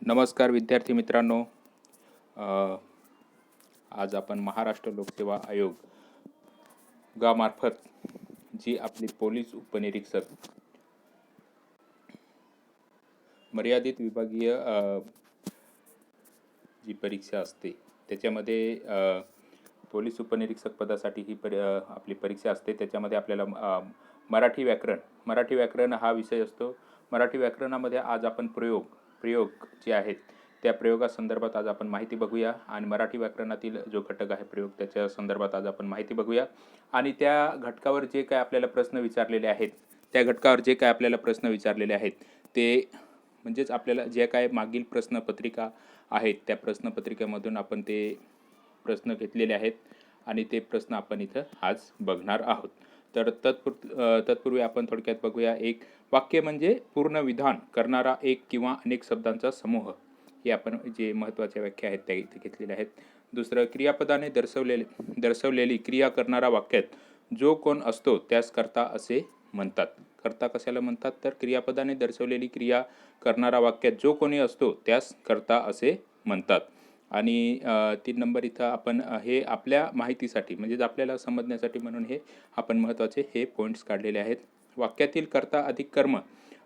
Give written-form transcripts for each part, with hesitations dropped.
नमस्कार विद्यार्थी मित्रांनो. आज आपण महाराष्ट्र लोकसेवा आयोग गामार्फत जी आपली पोलीस उपनिरीक्षक मर्यादित विभागीय जी परीक्षा असते त्याच्यामध्ये पोलीस उपनिरीक्षक पदासाठी ही आपली परीक्षा असते. त्याच्यामध्ये आपल्याला मराठी व्याकरण हा विषय असतो. मराठी व्याकरणामध्ये आज आपण प्रयोग जे आहेत त्या प्रयोगासंदर्भात आज आपण माहिती बघूया आणि मराठी व्याकरणातील जो घटक आहे प्रयोग त्याच्या संदर्भात आज आपण माहिती बघूया आणि त्या घटकावर जे काय आपल्याला प्रश्न विचारलेले आहेत ते म्हणजेच आपल्याला जे काय मागील प्रश्नपत्रिका आहेत त्या प्रश्नपत्रिकेमधून आपण ते प्रश्न घेतलेले आहेत आणि ते प्रश्न आपण इथं आज बघणार आहोत. तर तत्पूर्वी आपण थोडक्यात बघूया. एक वाक्य म्हणजे पूर्ण विधान करणारा एक किंवा अनेक शब्दांचा समूह, हे आपण जे महत्त्वाच्या व्याख्या आहेत त्या इथे घेतलेल्या आहेत. दुसरं, क्रियापदाने दर्शवलेली क्रिया करणारा वाक्यात जो कोण असतो त्यास कर्ता असे म्हणतात. कर्ता कशाला म्हणतात तर क्रियापदाने दर्शवलेली क्रिया करणारा वाक्यात जो कोणी असतो त्यास कर्ता असे म्हणतात. आणि 3 नंबर इथं आपण हे आपल्या माहितीसाठी म्हणजेच आपल्याला समजण्यासाठी म्हणून हे आपण महत्त्वाचे हे पॉईंट्स काढलेले आहेत. वाक्यातील कर्ता अधिक कर्म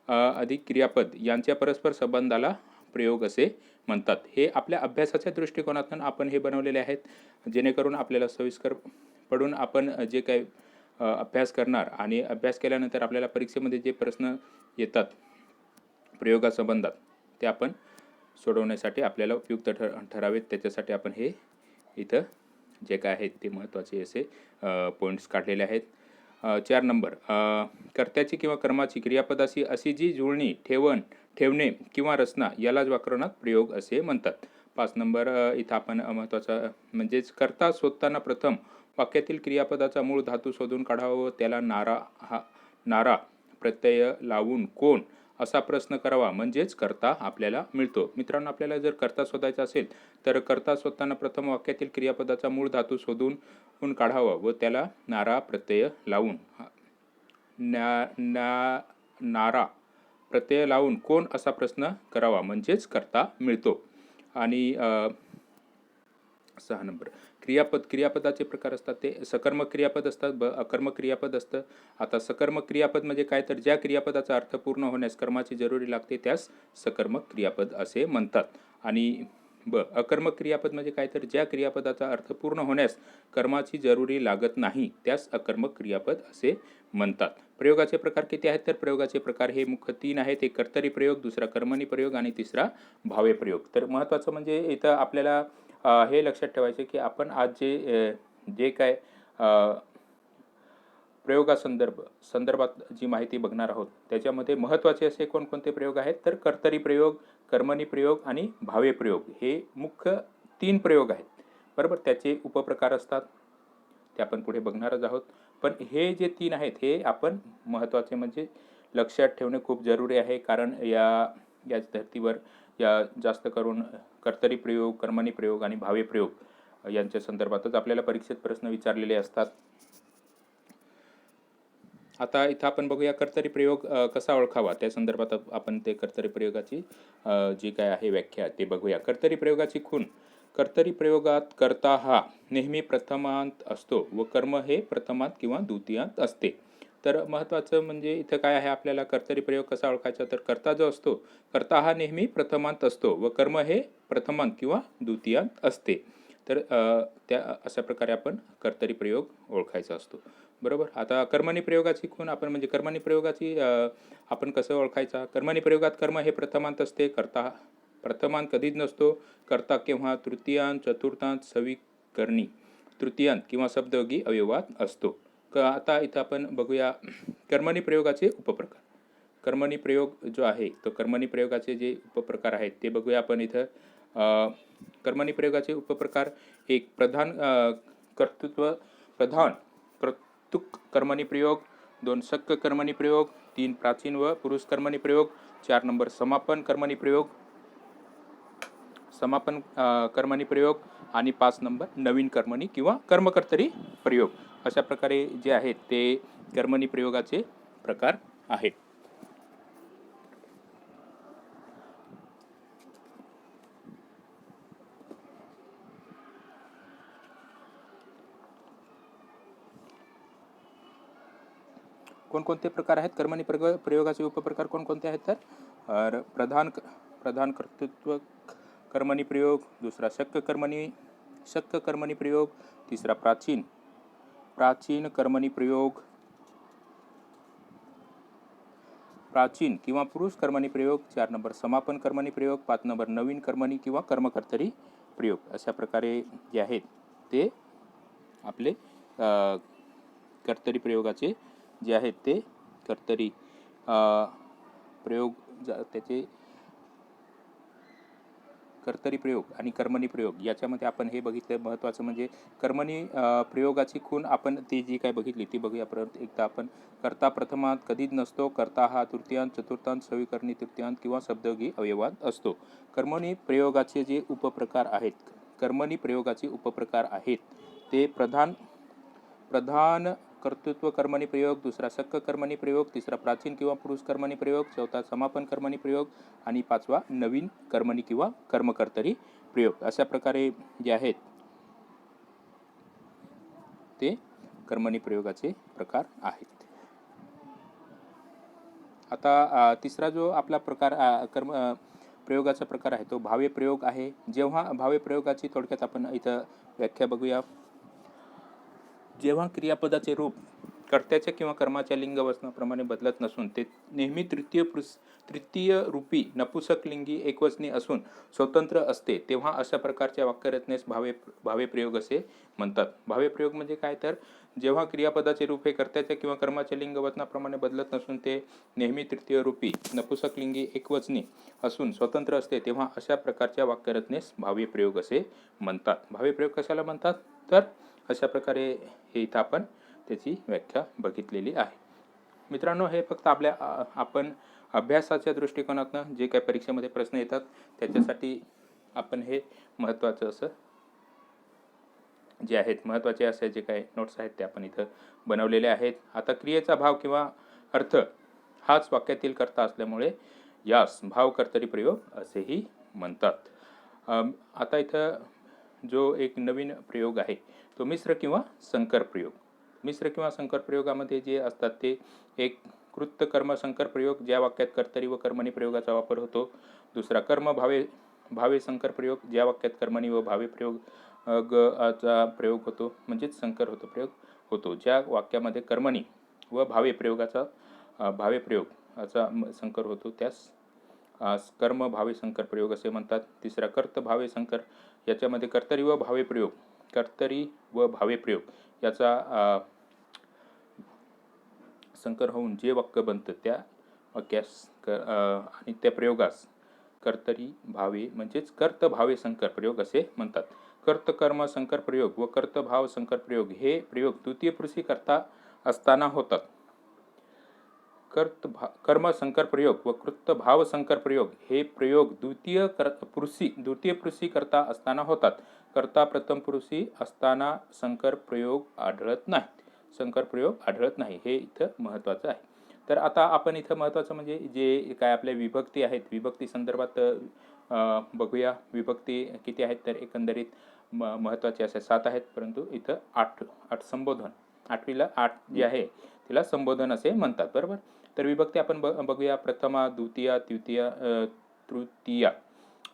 अधिक क्रियापद यांच्या परस्पर संबंधाला प्रयोग असे म्हणतात. हे आपल्या अभ्यासाच्या दृष्टिकोनातून आपण हे बनवलेले आहेत, जेणेकरून आपल्याला सोयीस्कर पडून आपण जे काही अभ्यास करणार आणि अभ्यास केल्यानंतर आपल्याला परीक्षेमध्ये जे प्रश्न येतात प्रयोगासंबंधात ते आपण सोडवण्यासाठी आपल्याला उपयुक्त ठरावेत. त्याच्यासाठी आपण हे इथं जे काय आहेत ते महत्त्वाचे असे पॉईंट्स काढलेले आहेत. 4 नंबर, कर्त्याची किंवा कर्माची क्रियापदाशी अशी जी जुळणी ठेवणे किंवा रचना यालाच व्याकरणात प्रयोग असे म्हणतात. 5 नंबर इथं आपण महत्त्वाचा म्हणजेच कर्ता शोधताना प्रथम वाक्यातील क्रियापदाचा मूळ धातू शोधून काढावा व त्याला नारा प्रत्यय लावून कोण असा प्रश्न करावा म्हणजेच कर्ता आपल्याला मिळतो. मित्रांनो, आपल्याला जर कर्ता शोधायचा असेल तर कर्ता शोधताना प्रथम वाक्यातील क्रियापदाचा मूळ धातू शोधून काढावा व त्याला नारा प्रत्यय लावून नारा प्रत्यय लावून कोण असा प्रश्न करावा म्हणजेच कर्ता मिळतो. आणि 6 नंबर, क्रियापदाचे प्रकार असतात ते सकर्मक क्रियापद असतात, अकर्मक क्रियापद असतं. आता सकर्मक क्रियापद म्हणजे काय तर ज्या क्रियापदाचा अर्थ पूर्ण होण्यास कर्माची जरुरी लागते त्यास सकर्मक क्रियापद असे म्हणतात. आणि अकर्मक क्रियापद म्हणजे काय तर ज्या क्रियापदाचा अर्थ पूर्ण होण्यास कर्माची जरुरी लागत नाही त्यास अकर्मक क्रियापद असे म्हणतात. प्रयोगाचे प्रकार किती आहेत तर प्रयोगाचे प्रकार हे मुख्य 3 आहेत. एक कर्तरी प्रयोग, दुसरा कर्मणी प्रयोग आणि तिसरा भावे प्रयोग. तर महत्त्वाचं म्हणजे इथं आपल्याला हे लक्षात ठेवायचे की आपण आज जे काय संदर्भात जी माहिती बघणार आहोत त्याच्यामध्ये महत्त्वाचे असे कोणकोणते प्रयोग आहेत तर कर्तरी प्रयोग, कर्मणी प्रयोग आणि भावे प्रयोग हे मुख्य 3 प्रयोग आहेत. बरोबर, त्याचे उपप्रकार असतात ते आपण पुढे बघणारच आहोत. पण हे जे 3 आहेत हे आपण महत्त्वाचे म्हणजे लक्षात ठेवणे खूप जरुरी आहे. कारण याच धर्तीवर या जास्त करून कर्तरी प्रयोग, कर्मणी प्रयोग आणि भावे प्रयोग यांच्या संदर्भातच आपल्याला परीक्षेत प्रश्न विचारलेले असतात. आता इथं आपण बघूया कर्तरी प्रयोग कसा ओळखावा त्या संदर्भात आपण ते कर्तरी प्रयोगाची जी काय आहे व्याख्या ते बघूया. कर्तरी प्रयोगाची खूण. कर्तरी प्रयोगात कर्ता हा नेहमी प्रथमांत असतो व कर्म हे प्रथमांत किंवा द्वितीयांत असते. तर महत्त्वाचं म्हणजे इथं काय आहे आपल्याला कर्तरी प्रयोग कसा ओळखायचा तर कर्ता जो असतो कर्ता हा नेहमी प्रथमांत असतो व कर्म हे प्रथमांत किंवा द्वितीयांत असते. तर त्या अशा प्रकारे आपण कर्तरी प्रयोग ओळखायचा असतो. बरोबर. आता कर्मणी प्रयोगाची खूण आपण म्हणजे कर्मणी प्रयोगाची आपण कसं ओळखायचा. कर्मणी प्रयोगात कर्म हे प्रथमांत असते, कर्ता प्रथमांत कधीच नसतो. कर्ता केव्हा तृतीयांत, चतुर्थांत, सविकरणी तृतीयांत किंवा शब्दयोगी अवयवात असतो. आता इथं आपण बघूया कर्मणी प्रयोगाचे उपप्रकार. कर्मणी प्रयोग जो आहे तो कर्मणी प्रयोगाचे जे उपप्रकार आहेत ते बघूया आपण इथं. कर्मणी प्रयोगाचे उपप्रकार. एक, प्रधान कर्तृक कर्मणी प्रयोग. 2 शक्क कर्मणी प्रयोग. 3 प्राचीन व पुरुष कर्मणी प्रयोग. 4 नंबर समापन कर्मणी प्रयोग आणि 5 नंबर नवीन कर्मणी किंवा कर्मकर्तरी प्रयोग. अशा प्रकारे जे आहेत ते कर्मणी प्रयोगाचे प्रकार आहेत. कोणकोणते प्रकार आहेत कर्मणी प्रयोगाचे उपप्रकार कोणकोणते आहेत? तर प्रधान कर्तृत्व कर्मणी प्रयोग, दुसरा शक्य कर्मणी प्रयोग, तिसरा प्राचीन कर्मणी प्रयोग, प्राचीन किंवा पुरुष कर्मणी प्रयोग, 4 नंबर समापन कर्मणी प्रयोग, 5 नंबर नवीन कर्मणी किंवा कर्मकर्तरी प्रयोग. अशा प्रकारे जे आहेत ते आपले कर्तरी प्रयोगाचे जे आहेत ते कर्तरी प्रयोग त्याचे कर्तरी प्रयोग आणि कर्मणी प्रयोग याच्यामध्ये आपण हे बघितलं. महत्त्वाचं म्हणजे कर्मणी प्रयोगाची खूण आपण ती जी काय बघितली ती बघूया परत एकदा आपण. कर्ता प्रथमांत कधीच नसतो. कर्ता हा तृतीयांत, चतुर्थांत, सविकरणी तृतीयांत किंवा शब्दयोगी अवयवात असतो. कर्मणी प्रयोगाचे जे उपप्रकार आहेत ते प्रधान कर्तृत्व कर्मणी प्रयोग, दुसरा शक्य कर्मणी प्रयोग, तिसरा प्राचीन किंवा पुरुष कर्मणी प्रयोग, चौथा समापन कर्मणी प्रयोग आणि 5वा नवीन कर्मणी किंवा कर्मकर्तरी प्रयोग. अशा प्रकारे जे आहेत ते कर्मणी प्रयोगाचे प्रकार आहेत. आता तिसरा जो आपला प्रकार प्रयोगाचा प्रकार आहे तो भावे प्रयोग आहे. जेव्हा भावे प्रयोगाची थोडक्यात आपण इथं व्याख्या बघूया. जेव्हा क्रियापदाचे रूप कर्त्याच्या किंवा कर्माच्या लिंग वचनाप्रमाणे बदलत नसून ते नेहमी तृतीय रूपी नपुसकलिंगी एकवचनी असून स्वतंत्र असते तेव्हा अशा प्रकारच्या वाक्यरचनेस भावे प्रयोग असे म्हणतात. भावे प्रयोग म्हणजे काय? तर जेव्हा क्रियापदाचे रूप हे कर्त्याच्या किंवा कर्माच्या लिंग वचनाप्रमाणे बदलत नसून ते नेहमी तृतीय रूपी नपुसकलिंगी एकवचनी असून स्वतंत्र असते तेव्हा अशा प्रकारच्या वाक्यरचनेस भावे प्रयोग असे म्हणतात. भावे प्रयोग कशाला म्हणतात? तर अशा प्रकारे हे इथं आपण त्याची व्याख्या बघितलेली आहे. मित्रांनो, हे फक्त आपण अभ्यासाच्या दृष्टिकोनातून जे काही परीक्षेमध्ये प्रश्न येतात त्याच्यासाठी आपण हे महत्त्वाचं असं जे आहेत महत्त्वाचे असे जे काही नोट्स आहेत ते आपण इथं बनवलेले आहेत. आता क्रियेचा भाव किंवा अर्थ हाच वाक्यातील कर्ता असल्यामुळे यास भाव कर्तरी प्रयोग असेही म्हणतात. आता इथं जो एक नवीन प्रयोग आहे तो मिश्र किंवा संकर प्रयोग. मिश्र किंवा संकर प्रयोगामध्ये जे असतात ते एक कृत्य कर्म संकर प्रयोग ज्या वाक्यात कर्तरी व कर्मणी प्रयोगाचा वापर होतो. दुसरा कर्म भावे संकर प्रयोग ज्या वाक्यात कर्मणी व भावे प्रयोग चा प्रयोग होतो म्हणजेच संकर प्रयोग होतो. ज्या वाक्यामध्ये कर्मणी व भावे प्रयोगाचा संकर होतो त्यास कर्म भावे संकर प्रयोग असे म्हणतात. तिसरा कर्त भावे संकर याच्यामध्ये कर्तरी व भावे प्रयोग याचा संकर होऊन जे वाक्य बनतं त्या वाक्यास आणि त्या प्रयोगास कर्तरी भावे म्हणजेच कर्त भावे संकर प्रयोग असे म्हणतात. कर्त कर्म संकर प्रयोग व कर्त भाव संकर प्रयोग हे प्रयोग द्वितीय पुरुषी कर्ता असताना होतात. कर्म संकर प्रयोग व कृत भाव संकर प्रयोग हे प्रयोग द्वितीय पुरुषी कर्ता असताना होतात. कर्ता प्रथम पुरुषी असताना संकर प्रयोग आढळत नाही. हे इथं महत्त्वाचं आहे. तर आता आपण इथं महत्त्वाचं म्हणजे जे काय आपल्या विभक्ती आहेत विभक्ती संदर्भात बघूया. विभक्ती किती आहेत? तर एकंदरीत महत्त्वाचे असे 7 आहेत, परंतु इथं 8 संबोधन 8वीला 8 जे आहे तिला संबोधन असे म्हणतात. बरोबर. तर विभक्ती आपण बघूया. प्रथमा, द्वितीया, तृतीया,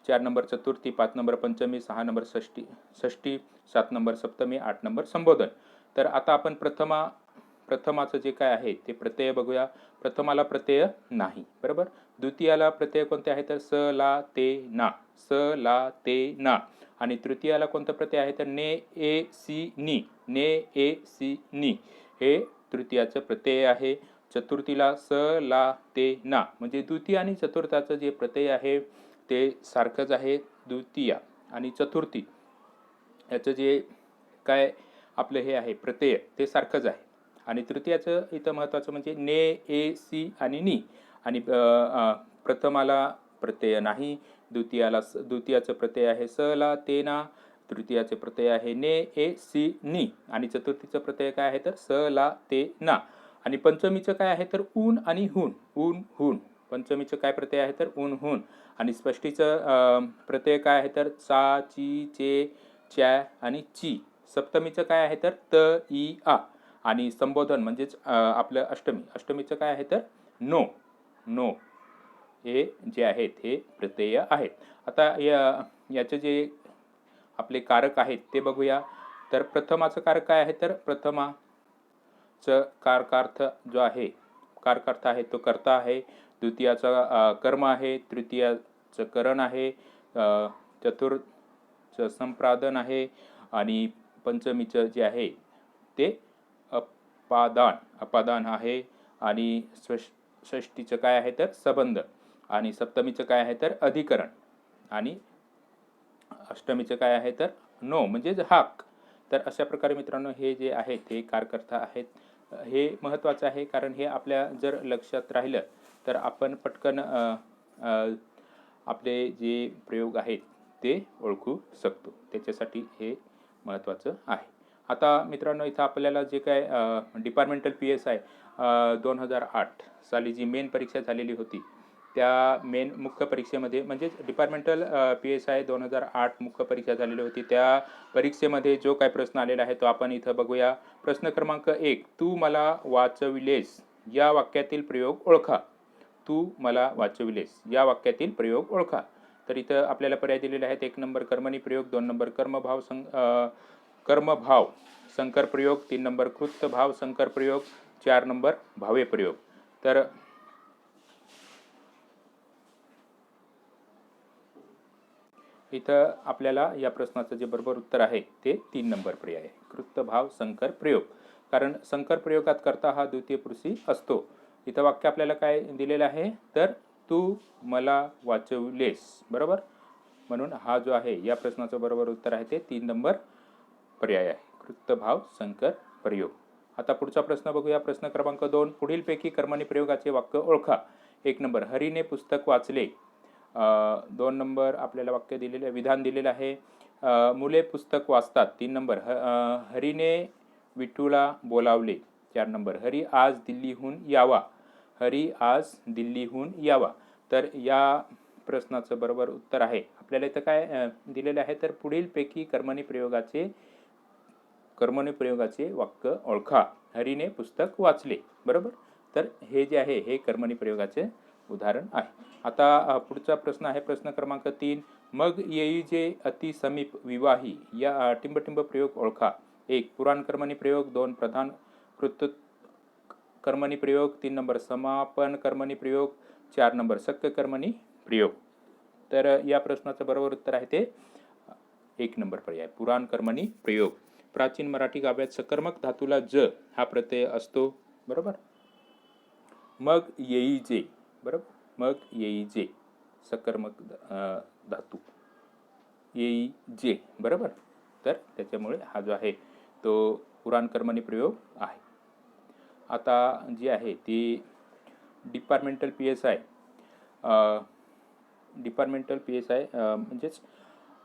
4 नंबर चतुर्थी, 5 नंबर पंचमी, 6 नंबर षष्टी, 7 नंबर सप्तमी, 8 नंबर संबोधन. तर आता आपण प्रथमाचं जे काय आहे ते प्रत्यय बघूया. प्रथमाला प्रत्यय नाही. बरोबर. द्वितीयाला प्रत्यय कोणते आहे? तर स ला ते ना. आणि तृतीयाला कोणतं प्रत्यय आहे? तर ने ए सी नी. हे तृतीयाचं प्रत्यय आहे. चतुर्थीला स ला ते ना म्हणजे द्वितीय आणि चतुर्थाचं जे प्रत्यय आहे ते सारखंच आहे. द्वितीय आणि चतुर्थी याचं जे काय आपलं हे आहे प्रत्यय ते सारखंच आहे. आणि तृतीयाचं इथं महत्त्वाचं म्हणजे ने ए सी आणि नी. आणि प्रथमाला प्रत्यय नाही. द्वितीयाचं प्रत्यय आहे स ला ते ना. तृतीयाचे प्रत्यय आहे ने ए सी नी. आणि चतुर्थीचं प्रत्यय काय आहे? तर स ला ते ना. आणि पंचमीचं काय आहे? तर ऊन आणि हून. पंचमीचं काय प्रत्यय आहे? तर ऊन हून. आणि षष्टीचं प्रत्यय काय आहे? तर चा ची चे च्या आणि ची. सप्तमीचं काय आहे? तर त ई आ. आणि संबोधन म्हणजेच आपलं अष्टमीचं काय आहे तर नो. नो हे जे आहेत हे प्रत्यय आहेत. आता याचे जे आपले कारक आहेत ते बघूया. तर प्रथमाचं कारक काय आहे तर प्रथमाचं कारकार्थ जो आहे, कारकार्थ आहे तो कर्ता आहे. द्वितीयाचा कर्म आहे. तृतीयाचं करण आहे. चतुर्थचं संप्रादन आहे. आणि पंचमीचं जे आहे ते अपादान आहे. आणि षष्टीचं काय आहे तर संबंध. आणि सप्तमीचं काय आहे तर अधिकरण. आणि अष्टमीचं काय आहे तर नो म्हणजेच हाक. तर अशा प्रकारे मित्रांनो हे जे आहेत हे कारकर्ता आहेत. हे महत्त्वाचं आहे, कारण हे आपल्या जर लक्षात राहिलं तर आपण पटकन आपले जे प्रयोग आहेत ते ओळखू शकतो. त्याच्यासाठी हे महत्त्वाचं आहे. आता मित्रांनो इथं आपल्याला जे काय डिपार्टमेंटल PSI 2008 साली जी मेन परीक्षा झालेली होती, त्या मेन मुख्य परीक्षेमध्ये म्हणजेच डिपार्टमेंटल PSI 2008 मुख्य परीक्षा झालेली होती. त्या परीक्षेमध्ये जो काय प्रश्न आलेला आहे तो आपण इथं बघूया. प्रश्न क्रमांक 1, तू मला वाचविलेस या वाक्यातील प्रयोग ओळखा. तू मला वाचविलेस या वाक्यातील प्रयोग ओळखा. तर इथं आपल्याला पर्याय दिलेले आहेत. 1 नंबर कर्मणी प्रयोग, 2 नंबर कर्मभाव संकर प्रयोग, 3 नंबर कृतभाव संकर प्रयोग, 4 नंबर भावे प्रयोग. तर इथं आपल्याला या प्रश्नाचं जे बरोबर उत्तर आहे ते 3 नंबर पर्याय आहे, कृतभाव संकर प्रयोग. कारण संकर प्रयोगात कर्ता हा द्वितीय पुरुषी असतो. इथं वाक्य आपल्याला काय दिलेलं आहे तर तू मला वाचवलेस, बरोबर. म्हणून हा जो आहे या प्रश्नाचं बरोबर उत्तर आहे ते 3 नंबर पर्याय आहे, कृतभाव संकर प्रयोग. आता पुढचा प्रश्न बघूया. प्रश्न क्रमांक 2, पुढीलपैकी कर्मणी प्रयोगाचे वाक्य ओळखा. 1 नंबर हरीने पुस्तक वाचले. 2 नंबर आपल्याला वाक्य दिलेले विधान दिलेलं आहे. मुले पुस्तक वाचतात. 3 नंबर हरीने विठूला बोलावले. 4 नंबर हरी आज दिल्लीहून यावा. हरी आज दिल्लीहून यावा. तर या प्रश्नाचं बरोबर उत्तर आहे आपल्याला इथं काय दिलेलं आहे तर पुढीलपैकी कर्मणी प्रयोगाचे वाक्य ओळखा. हरीने पुस्तक वाचले, बरोबर. तर हे जे आहे हे कर्मणी प्रयोगाचे उदाहरण आहे. आता पुढचा प्रश्न आहे प्रश्न क्रमांक 3, मग येईजे अति समीप विवाही या टिंबटिंब प्रयोग ओळखा. 1 पुराण कर्मणी प्रयोग, 2 प्रधान कृत कर्मणी प्रयोग, 3 नंबर समापन कर्मणी प्रयोग, 4 नंबर शक्य कर्मणी प्रयोग. तर या प्रश्नाचं बरोबर उत्तर आहे ते 1 नंबर पर्याय, पुराण कर्मणी प्रयोग. प्राचीन मराठी काव्यात सकर्मक धातूला ज हा प्रत्यय असतो, बरोबर. मग येईजे, बरोबर. मग येईजे सकर्मक धातू येईजे, बरोबर. तर त्याच्यामुळे हा जो आहे तो पुराण कर्मणी प्रयोग आहे. आता जी आहे ती डिपार्टमेंटल PSI म्हणजेच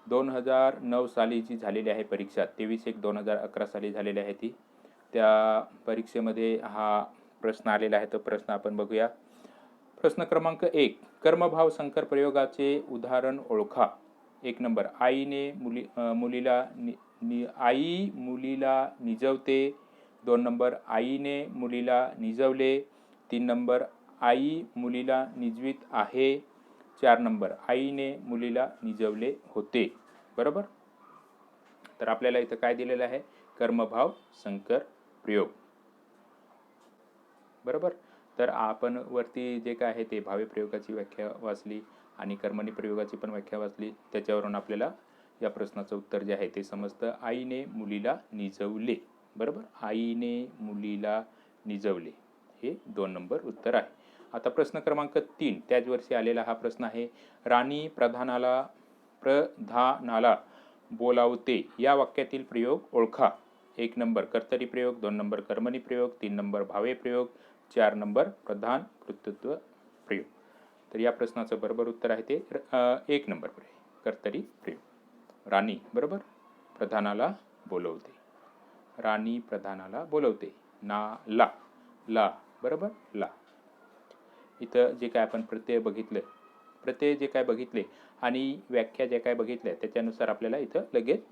2009 साली जी झालेली आहे परीक्षा, 23/1/2011 साली झालेली आहे ती. त्या परीक्षेमध्ये हा प्रश्न आलेला आहे. तो प्रश्न आपण बघूया. प्रश्न क्रमांक 1, कर्मभाव संकर प्रयोगाचे उदाहरण ओळखा. 1 नंबर आई मुलीला निजवते. 2 नंबर आईने मुलीला निजवले. 3 नंबर आई मुलीला निजवीत आहे. 4 नंबर आईने मुलीला निजवले होते, बरोबर. तर आपल्याला इथं काय दिलेलं आहे कर्मभाव संकर प्रयोग, बरोबर. तर आपण वरती जे काय आहे ते भावे प्रयोगाची व्याख्या वाचली आणि कर्मणी प्रयोगाची पण व्याख्या वाचली. त्याच्यावरून आपल्याला या प्रश्नाचं उत्तर जे आहे ते समजतं. आईने मुलीला निजवले, बरोबर. आईने मुलीला निजवले हे 2 नंबर उत्तर आहे. आता प्रश्न क्रमांक 3 त्याच वर्षी आलेला हा प्रश्न आहे. राणी प्रधानाला बोलावते या वाक्यातील प्रयोग ओळखा. 1 नंबर कर्तरी प्रयोग, 2 नंबर कर्मणी प्रयोग, 3 नंबर भावे प्रयोग, 4 नंबर प्रधान कृतत्व प्रयोग. तर या प्रश्नाचं बरोबर उत्तर आहे ते 1 नंबर पर्याय, कर्तरी प्रयोग. राणी, बरोबर. प्रधानाला बोलवते. राणी प्रधानाला बोलवते. ला, बरोबर. ला. इथं जे काय आपण प्रत्यय जे काय बघितले आणि व्याख्या जे काय बघितल्या त्याच्यानुसार आपल्याला इथं लगेच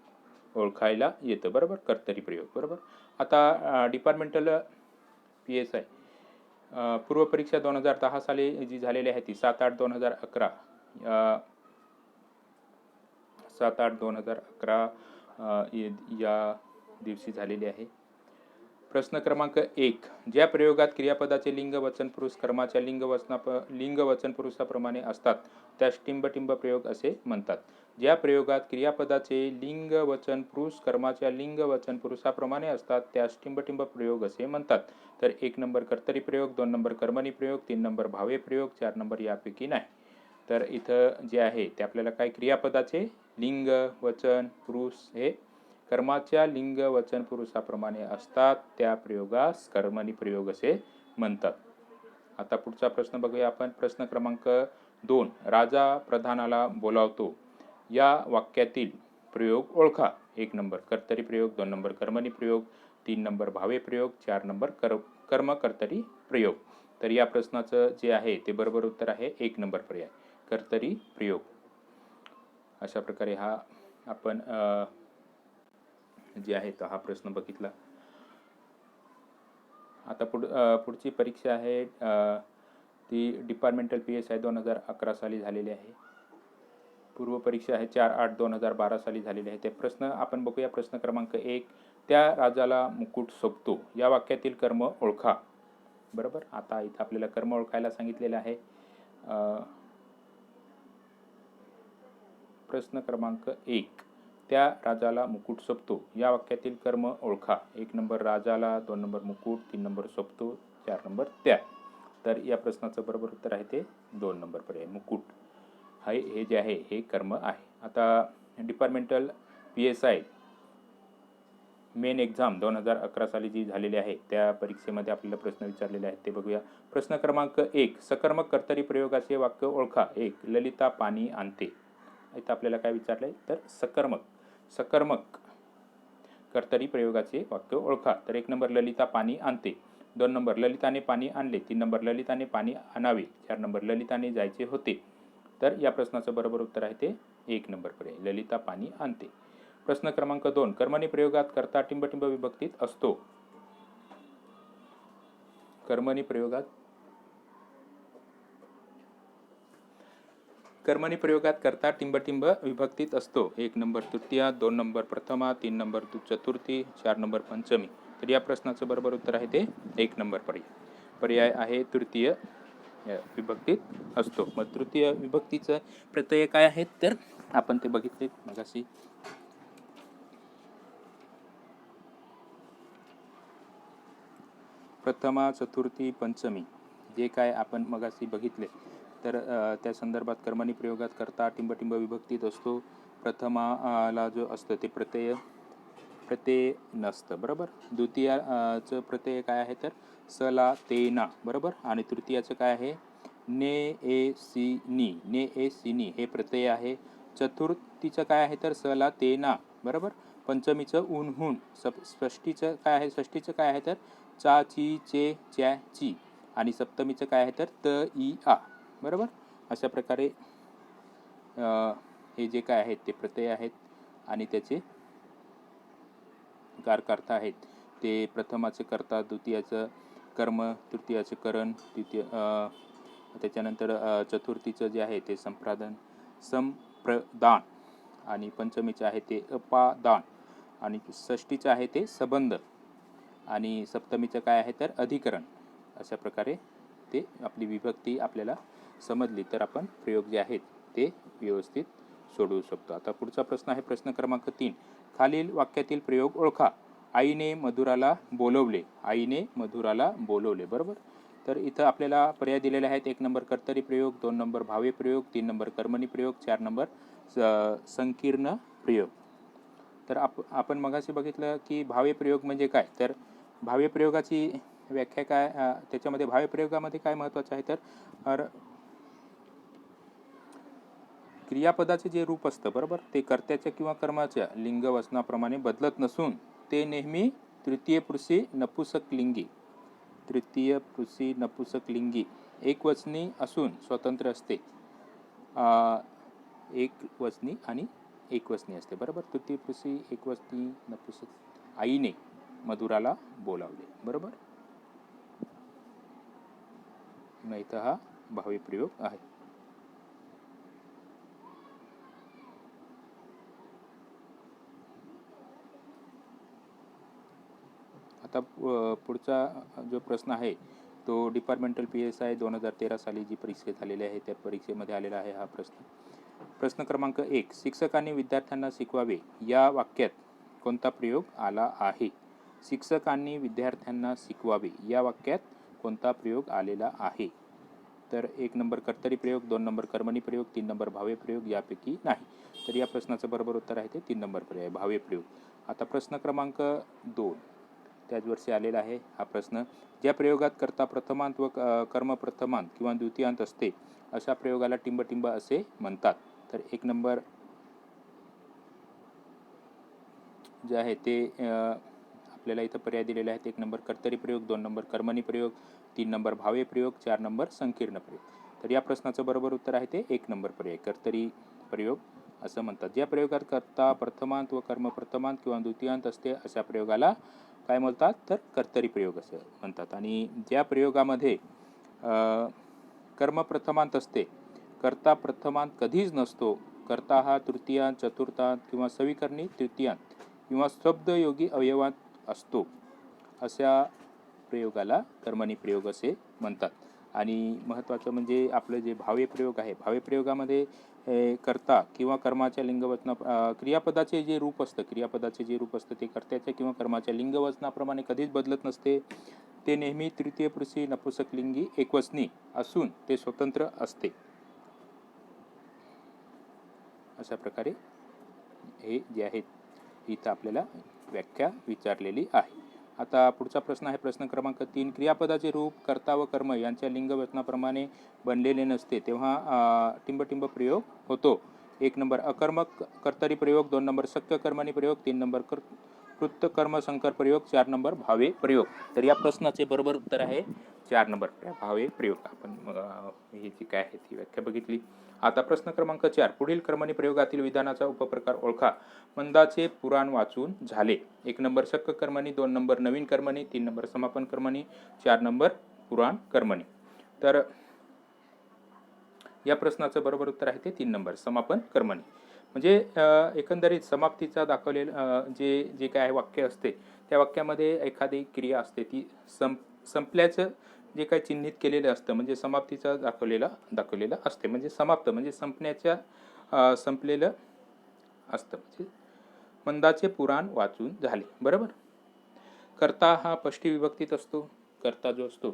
ओळखायला येतं, बरोबर. कर्तरी प्रयोग, बरोबर. आता डिपार्टमेंटल PSI पूर्वपरीक्षा 2010 साली जी झालेली आहे ती 7/8/2011 7/8/2011 या दिवशी झालेली आहे. प्रश्न क्रमांक 1. ज्या प्रयोगात क्रियापदाचे लिंग वचन पुरुष कर्माच्या लिंग वचन पुरुषाप्रमाणे असतात त्यास टिंब प्रयोग असे म्हणतात. ज्या प्रयोगात क्रियापदाचे लिंग वचन पुरुष कर्माच्या लिंग वचन पुरुषाप्रमाणे असतात त्यास टिंब प्रयोग असे म्हणतात. तर 1 नंबर कर्तरी प्रयोग, 2 नंबर कर्मणी प्रयोग, 3 नंबर भावे प्रयोग, 4 नंबर यापैकी नाही. तर इथं जे आहे ते आपल्याला काय, क्रियापदाचे लिंग वचन पुरुष हे कर्माच्या लिंग वचन पुरुषाप्रमाणे असतात त्या प्रयोगास कर्मणी प्रयोग असे म्हणतात. आता पुढचा प्रश्न बघूया आपण. प्रश्न क्रमांक 2. राजा प्रधानाला बोलावतो या वाक्यातील प्रयोग ओळखा. 1 नंबर कर्तरी प्रयोग, 2 नंबर कर्मणी प्रयोग, 3 नंबर भावे प्रयोग, 4 नंबर कर्म कर्तरी प्रयोग. तर या प्रश्नाचं जे आहे ते बरोबर उत्तर आहे 1 नंबर पर्याय, कर्तरी प्रयोग. अशा प्रकारे हा आपण जे आहे तो हा प्रश्न बघितला. आता पुढची परीक्षा आहे ती डिपार्टमेंटल PSI 2011 साली झालेली आहे. पूर्व परीक्षा आहे 4/8/2012 साली झालेली आहे. ते प्रश्न आपण बघूया. प्रश्न क्रमांक 1. त्या राजाला मुकुट सोबतो या वाक्यातील कर्म ओळखा. बरोबर. आता इथं आपल्याला कर्म ओळखायला सांगितलेलं आहे. प्रश्न क्रमांक 1. त्या राजाला मुकुट सोबतो या वाक्यातील कर्म ओळखा. 1 नंबर राजाला, 2 नंबर मुकुट, 3 नंबर सोबतो, 4 नंबर त्या. तर या प्रश्नाचं बरोबर उत्तर आहे ते 2 नंबर पर्याय, मुकुट. हे जे आहे हे कर्म आहे. आता डिपार्टमेंटल PSI मेन एक्झाम 2011 साली जी झालेली आहे त्या परीक्षेमध्ये आपल्याला प्रश्न विचारलेले आहेत ते बघूया. प्रश्न क्रमांक 1. सकर्मक कर्तरी प्रयोगाचे वाक्य ओळखा. 1. ललिता पाणी आणते. इथं आपल्याला काय विचारलंय तर सकर्मक कर्तरी प्रयोगाचे वाक्य ओळखा. तर 1 नंबर ललिता पाणी आणते, 2 नंबर ललिताने पाणी आणले, 3 नंबर ललिताने पाणी आणावे, 4 नंबर ललिताने जायचे होते. तर या प्रश्नाचं बरोबर उत्तर आहे ते 1 नंबर पर्याय, ललिता पाणी आणते. प्रश्न क्रमांक 2. कर्मणी प्रयोगात कर्ता टिंब विभक्तीत असतो. कर्मणी प्रयोगात कर्ता टिंब विभक्तीत असतो. 1 नंबर तृतीया, 2 नंबर प्रथमा, 3 नंबर चतुर्थी, 4 नंबर पंचमी. तर या प्रश्नाचं बरोबर उत्तर आहे ते 1 नंबर पर्याय आहे तृतीय विभक्तीत असतो. मग तृतीय विभक्तीचं प्रत्यय काय आहेत तर आपण ते बघितले मगाशी. प्रथमा, चतुर्थी, पंचमी जे काय आपण मगाशी बघितले तर त्या संदर्भात कर्मणी प्रयोगात कर्ता टिंब विभक्तीत असतो. प्रथमाला जो असतं ते प्रत्यय नसतं. बरोबर. द्वितीयाचं प्रत्यय काय आहे तर सला तेना. बरोबर. आणि तृतीयाचं काय आहे ने ए सी नी हे प्रत्यय आहे. चतुर्थीचं काय आहे तर सला तेना. बरोबर. पंचमीचं उन्हून. षष्टीचं काय आहे तर चा ची चे च्या ची. आणि सप्तमीचं काय आहे तर त ई आ. बरोबर. अशा प्रकारे हे जे काय आहेत ते प्रत्यय आहेत आणि त्याचे कारकर्ता आहेत. ते प्रथमाचे कर्ता, द्वितीयाचं कर्म, तृतीयाचे करण, त्याच्यानंतर चतुर्थीचं जे आहे ते संप्रदान आणि पंचमीचं आहे ते अपादान आणि षष्टीचं आहे ते संबंध आणि सप्तमीचं काय आहे तर अधिकरण. अशा प्रकारे ते आपली विभक्ती आपल्याला समजली तर आपण प्रयोग जे आहेत ते व्यवस्थित सोडवू शकतो. आता पुढचा प्रश्न आहे प्रश्न क्रमांक 3. खालील वाक्यातील प्रयोग ओळखा. आईने मधुराला बोलवले. बरोबर. तर इथं आपल्याला पर्याय दिलेले आहेत. 1 नंबर कर्तरी प्रयोग, 2 नंबर भावे प्रयोग, 3 नंबर कर्मणी प्रयोग, 4 नंबर संकीर्ण प्रयोग. तर आपण मगाशी बघितलं की भावे प्रयोग म्हणजे काय तर भावे प्रयोगाची व्याख्या काय, त्याच्यामध्ये भावे प्रयोगामध्ये काय महत्त्वाचं आहे तर क्रियापदाचे जे रूप असतं बरोबर ते कर्त्याच्या किंवा कर्माच्या लिंग वचनाप्रमाणे बदलत नसून ते नेहमी तृतीय पुरुषी नपुसकलिंगी एकवचनी असून स्वतंत्र असते. एकवचनी आणि एकवचनी असते. बरोबर, तृतीय पुरुषी एकवचनी नपुंसक आईने मधुराला बोलावले. बरोबर, नाही तर हा भावी प्रयोग आहे. आता पुढचा जो प्रश्न आहे तो डिपार्टमेंटल PSI 2013 साली जी परीक्षा झालेली आहे त्या परीक्षेमध्ये आलेला आहे हा प्रश्न. प्रश्न क्रमांक 1, शिक्षकांनी विद्यार्थ्यांना शिकवावे या वाक्यात कोणता प्रयोग आला आहे? शिक्षकांनी विद्यार्थ्यांना शिकवावे या वाक्यात कोणता प्रयोग आलेला आहे? तर 1 नंबर कर्तरी प्रयोग, 2 नंबर कर्मणी प्रयोग, 3 नंबर भावे प्रयोग, यापैकी नाही. तर या प्रश्नाचं बरोबर उत्तर आहे ते 3 नंबर पर्याय भावे प्रयोग. आता प्रश्न क्रमांक 2 त्याच वर्षी आलेला आहे हा प्रश्न. ज्या प्रयोगात कर्ता प्रथमांत व कर्म प्रथमांत किंवा द्वितीयांत असते अशा प्रयोगाला टिंबटिंब असे म्हणतात. तर 1 नंबर जे आहे ते आपल्याला इथं पर्याय दिलेले आहेत. 1 नंबर कर्तरी प्रयोग, 2 नंबर कर्मणी प्रयोग, 3 नंबर भावे प्रयोग, 4 नंबर संकीर्ण प्रयोग. तर या प्रश्नाचं बरोबर उत्तर आहे ते 1 नंबर पर्याय कर्तरी प्रयोग असं म्हणतात. ज्या प्रयोगात कर्ता प्रथमांत व कर्म प्रथमांत किंवा द्वितीयांत असते अशा प्रयोगाला काय म्हणतात? तर कर्तरी प्रयोग असं म्हणतात. आणि ज्या प्रयोगामध्ये कर्म प्रथमांत असते, कर्ता प्रथमांत कधीच नसतो, कर्ता हा तृतीयांत, चतुर्थांत किंवा सविकर्णी तृतीयांत किंवा शब्दयोगी अवयवात असतो अशा प्रयोगाला कर्मणी प्रयोग असे म्हणतात. आणि महत्त्वाचं म्हणजे आपलं जे भावे प्रयोग आहे, भावे प्रयोगामध्ये कर्ता किंवा कर्माच्या लिंगवचना क्रियापदाचे जे रूप असतं ते कर्त्याच्या किंवा कर्माच्या लिंगवचनाप्रमाणे कधीच बदलत नसते. ते नेहमी तृतीय पुरुषी नपुंसकलिंगी एकवचनी असून ते स्वतंत्र असते. अशा प्रकारे हे जे आहेत इथं आपल्याला व्याख्या विचारलेली आहे. आता पुढचा प्रश्न आहे प्रश्न क्रमांक 3. क्रियापदाचे रूप कर्ता व कर्म यांच्या लिंगवचनाप्रमाणे बनलेले नसते तेव्हा टिंबटिंब प्रयोग होतो. 1 नंबर अकर्मक कर्तरी प्रयोग, 2 नंबर शक्य कर्मणी प्रयोग, 3 नंबर कृत्य कर्म संकर प्रयोग, 4 नंबर भावे प्रयोग. तर या प्रश्नाचे बरोबर उत्तर आहे 4 नंबर भावे प्रयोग. आपण ही जी काय आहे ती व्याख्या बघितली. आता प्रश्न क्रमांक 4. पुढील कर्मणी प्रयोगातील विधानाचा उपप्रकार ओळखा. मंदाचे पुराण वाचून झाले. 1 नंबर शक्य कर्मणी, 2 नंबर नवीन कर्मणी, 3 नंबर समापन कर्मणी, 4 नंबर पुराण कर्मणी. तर या प्रश्नाचं बरोबर उत्तर आहे ते 3 नंबर समापन कर्मणी. म्हणजे एकंदरीत समाप्तीचा दाखवलेलं जे काय वाक्य असते त्या वाक्यामध्ये एखादी क्रिया असते ती संपल्याचं जे काही चिन्हित केलेलं असतं म्हणजे समाप्तीचा दाखवलेलं असते. म्हणजे समाप्त म्हणजे संपण्याच्या संपलेलं असतं. म्हणजे मंदाचे पुराण वाचून झाले. बरोबर, कर्ता हा षष्ठी विभक्तीत असतो. कर्ता जो असतो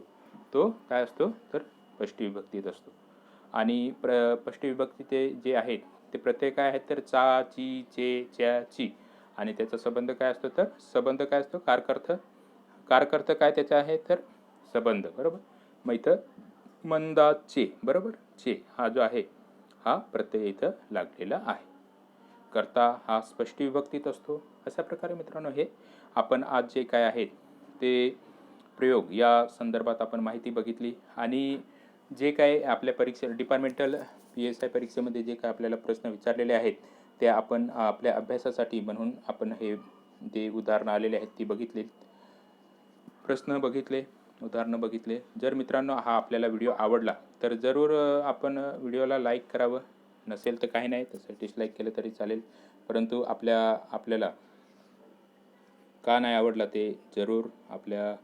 तो काय असतो तर षष्ठी विभक्तीत असतो. आणि षष्ठी विभक्ती ते जे आहेत ते प्रत्यय काय आहेत तर चा, ची, चे, च्या, ची. आणि त्याचा संबंध काय असतो तर संबंध काय असतो कारकर्थ काय त्याचा आहे तर संबंध. बरोबर, मग इथं मंदाचे बरोबर चे हा जो आहे हा प्रत्यय इथं लागलेला आहे. कर्ता हा षष्ठी विभक्तीत असतो. अशा प्रकारे मित्रांनो हे आपण आज जे काय आहेत ते प्रयोग या संदर्भात आपण माहिती बघितली. आणि जे काय आपल्या डिपार्टमेंटल PSI परीक्षेमध्ये जे काय आपल्याला प्रश्न विचारलेले आहेत ते आपण आपल्या अभ्यासासाठी म्हणून आपण हे जे उदाहरणं आलेले आहेत ती बघितली, प्रश्न बघितले, उदाहरणं बघितले. जर मित्रांनो हा आपल्याला व्हिडिओ आवडला तर जरूर आपण व्हिडिओला लाईक करावं. नसेल तर काही नाही, तसं डिसलाईक केलं तरी चालेल. परंतु आपल्याला का नाही आवडला ते जरूर आपल्या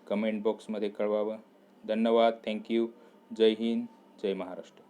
कमेंट बॉक्समध्ये कळवावं. धन्यवाद. थँक्यू. जय हिंद, जय महाराष्ट्र.